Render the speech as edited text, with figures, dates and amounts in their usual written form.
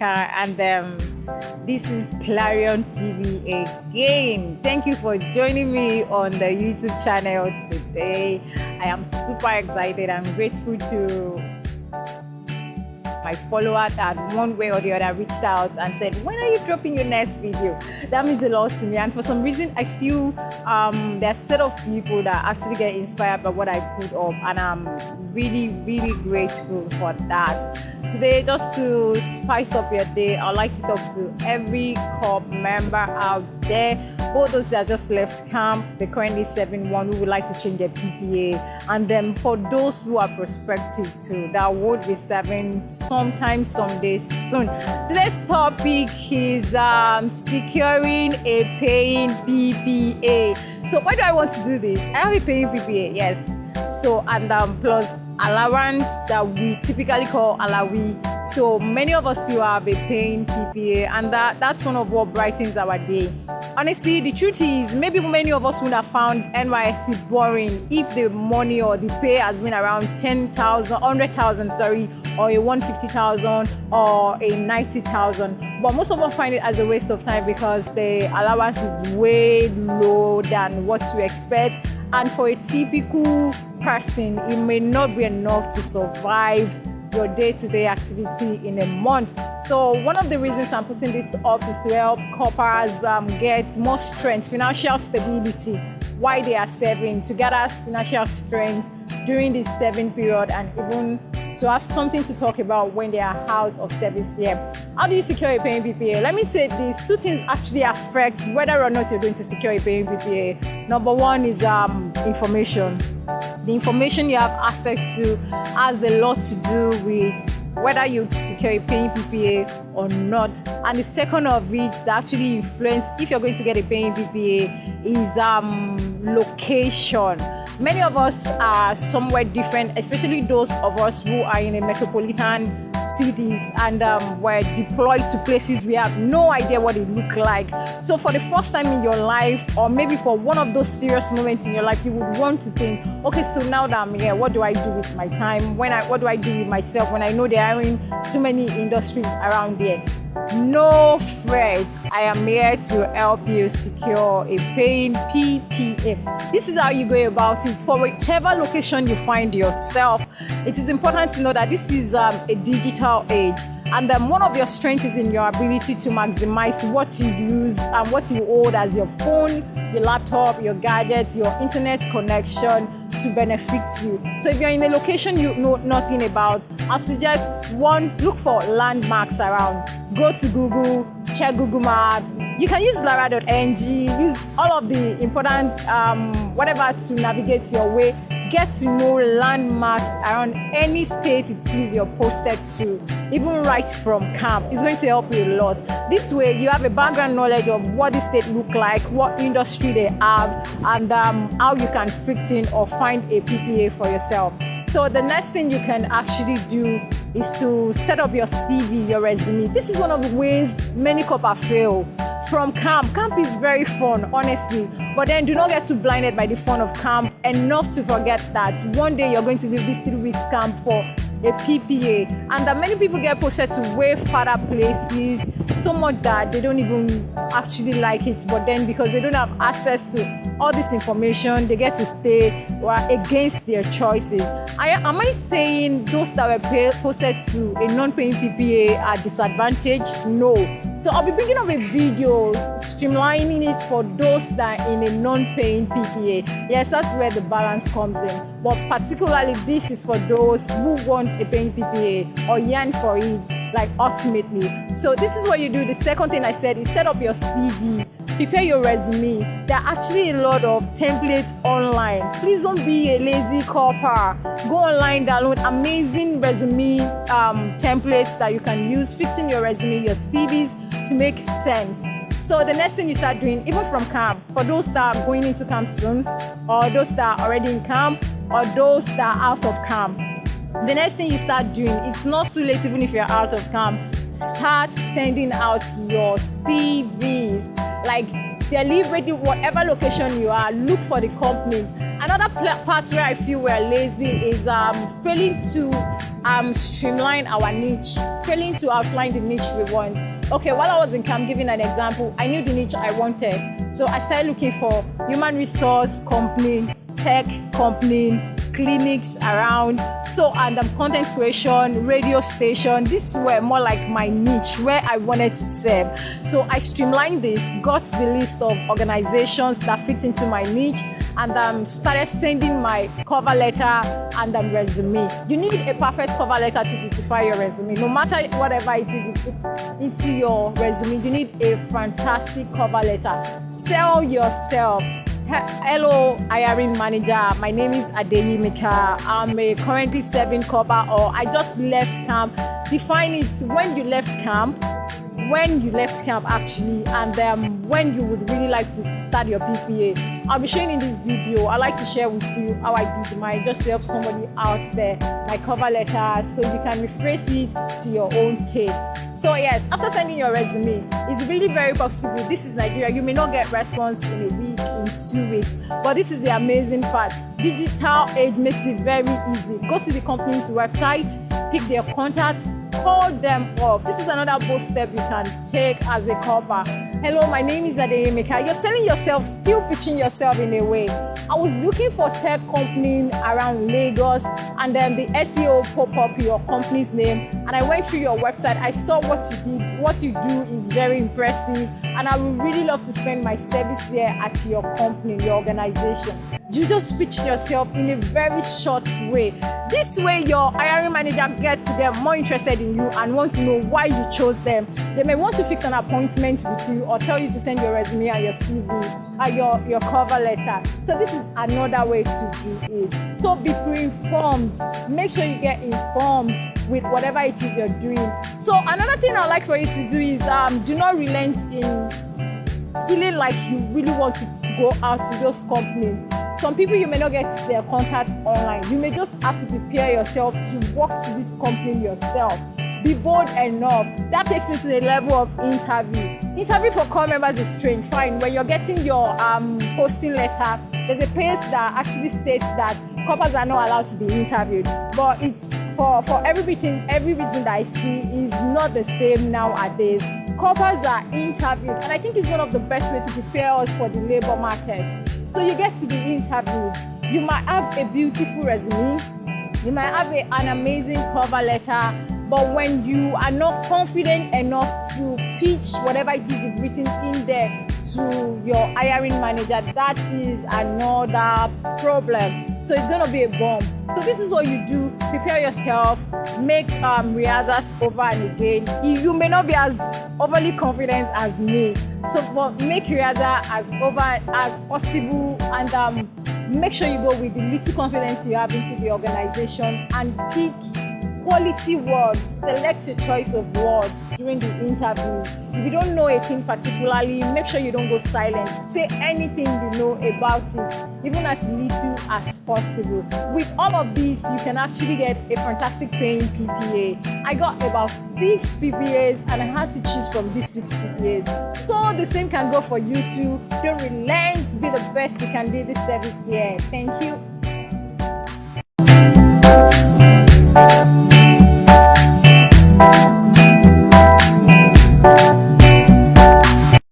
Monica, and this is Clarion TV again. Thank you for joining me on the YouTube channel today. I am super excited. I'm grateful to my follower that one way or the other reached out and said, when are you dropping your next video? That means a lot to me, and for some reason I feel there are a set of people that actually get inspired by what I put up, and I'm really grateful for that. Today, just to spice up your day, I'd like to talk to every corp member out there, both those that just left camp, they're currently serving one, who would like to change their PPA, and then for those who are prospective too, that would be serving sometime, someday soon. Today's topic is securing a paying PPA. So why do I want to do this? I have a paying PPA, yes. So, and plus allowance that we typically call alawi. So many of us still have a paying PPA, and that's one of what brightens our day. Honestly, the truth is, maybe many of us would have found NYSC boring if the money or the pay has been around 10,000, 100,000, sorry, or a 150,000 or a 90,000. But most of us find it as a waste of time because the allowance is way low than what you expect. And for a typical person, it may not be enough to survive your day-to-day activity in a month. So one of the reasons I'm putting this up is to help corpers get more strength, financial stability while they are serving, to gather financial strength during this serving period, and even to have something to talk about when they are out of service here. How do you secure a paying PPA? Let me say this: two things actually affect whether or not you're going to secure a paying PPA. Number one is information. The information you have access to has a lot to do with whether you secure a paying PPA or not. And the second of it that actually influence if you're going to get a paying PPA is location. Many of us are somewhere different, especially those of us who are in a metropolitan cities and we're deployed to places we have no idea what it look like. So for the first time in your life, or maybe for one of those serious moments in your life, you would want to think, okay, so now that I'm here, what do I do with my time? What do I do with myself when I know there aren't too many industries around here? No fret, I am here to help you secure a paying PPA. This is how you go about it for whichever location you find yourself. It is important to know that this is a digital age, and one of your strengths is in your ability to maximize what you use and what you hold as your phone, your laptop, your gadgets, your internet connection to benefit you. So if you're in a location you know nothing about, I suggest one, look for landmarks around. Go to Google, check Google Maps. You can use lara.ng, use all of the important whatever to navigate your way. Get to know landmarks around any state it is you're posted to, even right from camp. It's going to help you a lot. This way, you have a background knowledge of what the state look like, what industry they have, and how you can fit in or find a PPA for yourself. So the next thing you can actually do is to set up your CV, your resume. This is one of the ways many corpers fail. From camp. Camp is very fun, honestly, but then do not get too blinded by the fun of camp enough to forget that one day you're going to leave this 3 weeks camp for a PPA, and that many people get posted to way farther places, so much that they don't even actually like it, but then because they don't have access to all this information, they get to stay or against their choices. Am I saying those that were posted to a non-paying PPA are disadvantaged? No. So I'll be bringing up a video streamlining it for those that are in a non-paying PPA. Yes, that's where the balance comes in. But particularly this is for those who want a paying PPA or yearn for it, like ultimately. So this is what you do. The second thing I said is set up your CV. Prepare your resume. There are actually a lot of templates online. Please don't be a lazy corper. Go online, download amazing resume templates that you can use, fit in your resume, your CVs to make sense. So the next thing you start doing, even from camp, for those that are going into camp soon, or those that are already in camp, or those that are out of camp, the next thing you start doing, it's not too late even if you're out of camp, start sending out your CVs. Like, deliberately, whatever location you are, look for the companies. Another part where I feel we're lazy is failing to streamline our niche, failing to outline the niche we want. Okay, while I was in camp, giving an example, I knew the niche I wanted. So I started looking for human resource company, tech company, clinics around, and content creation, radio station. These were more like my niche where I wanted to serve. So I streamlined this, got the list of organizations that fit into my niche, and started sending my cover letter and resume. You need a perfect cover letter to beautify your resume. No matter whatever it is you put into your resume, you need a fantastic cover letter. Sell yourself. Hello, hiring manager. My name is Adeyimika. I'm currently serving Corper, or I just left camp. Define it when you left camp, actually, and when you would really like to start your PPA. I'll be showing in this video. I like to share with you how I did mine, just to help somebody out there, my cover letter, so you can rephrase it to your own taste. So yes, after sending your resume, it's really very possible. This is Nigeria. You may not get response in a week, in 2 weeks, but this is the amazing part. Digital age makes it very easy. Go to the company's website, pick their contacts, call them up. This is another bold step you can take as a Corper. Hello, my name is Adeyimika. You're selling yourself, still pitching yourself in a way. I was looking for tech company around Lagos, and then the SEO pop up your company's name, and I went through your website. I saw what you did. What you do is very impressive, and I would really love to spend my service there at your company, your organization. You just pitch yourself in a very short way. This way, your hiring manager gets them more interested in you and wants to know why you chose them. They may want to fix an appointment with you or tell you to send your resume and your CV, your cover letter. So this is another way to do it. So be pre-informed. Make sure you get informed with whatever it is you're doing. So another thing I'd like for you to do is do not relent in feeling like you really want to go out to those companies. Some people, you may not get their contact online. You may just have to prepare yourself to walk to this company yourself. Be bold enough. That takes me to the level of interview. Interview for corps members is strange. Fine. When you're getting your posting letter, there's a page that actually states that corpers are not allowed to be interviewed. But it's for everything that I see is not the same nowadays. Corpers are interviewed, and I think it's one of the best ways to prepare us for the labor market. So you get to be interviewed. You might have a beautiful resume. You might have an amazing cover letter. But when you are not confident enough to pitch whatever it is you've written in there to your hiring manager, that is another problem. So it's going to be a bomb. So this is what you do. Prepare yourself. Make rehearsals over and again. You may not be as overly confident as me. So make rehearsal as over as possible, and make sure you go with the little confidence you have into the organization, and pick quality words. Select a choice of words during the interview. If you don't know a thing particularly, make sure you don't go silent. Say anything you know about it, even as little as possible. With all of this, you can actually get a fantastic paying PPA. I got about 6 PPAs, and I had to choose from these 6 PPAs. So the same can go for you too. Don't relent. Be the best you can be this service here. Thank you.